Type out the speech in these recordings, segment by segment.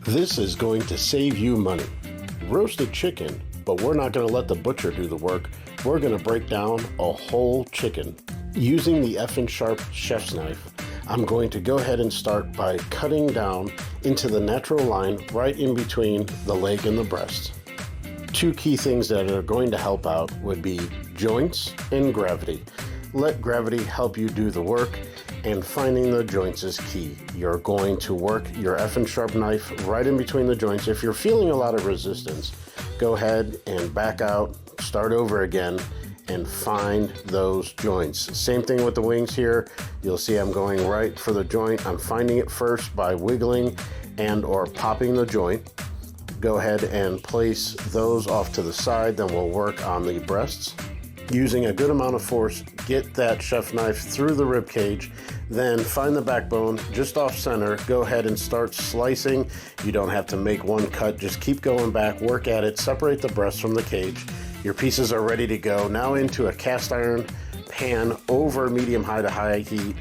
This is going to save you money. Roasted chicken, but we're not going to let the butcher do the work. We're going to break down a whole chicken. Using the F and Sharp chef's knife, I'm going to go ahead and start by cutting down into the natural line right in between the leg and the breast. Two key things that are going to help out would be joints and gravity. Let gravity help you do the work, and finding the joints is key. You're going to work your F and Sharp knife right in between the joints. If you're feeling a lot of resistance, go ahead and back out, start over again, and find those joints. Same thing with the wings here. You'll see I'm going right for the joint. I'm finding it first by wiggling and or popping the joint. Go ahead and place those off to the side, then we'll work on the breasts. Using a good amount of force, get that chef knife through the rib cage, then find the backbone just off center. Go ahead and start slicing. You don't have to make one cut, just keep going back, work at it, separate the breast from the cage. Your pieces are ready to go. Now into a cast iron pan over medium-high to high heat,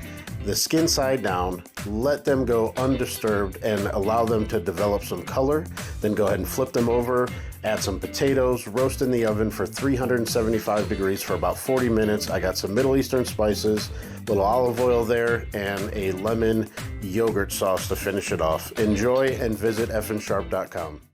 the skin side down, let them go undisturbed and allow them to develop some color. Then go ahead and flip them over, add some potatoes, roast in the oven for 375 degrees for about 40 minutes. I got some Middle Eastern spices, a little olive oil there, and a lemon yogurt sauce to finish it off. Enjoy and visit fnsharp.com.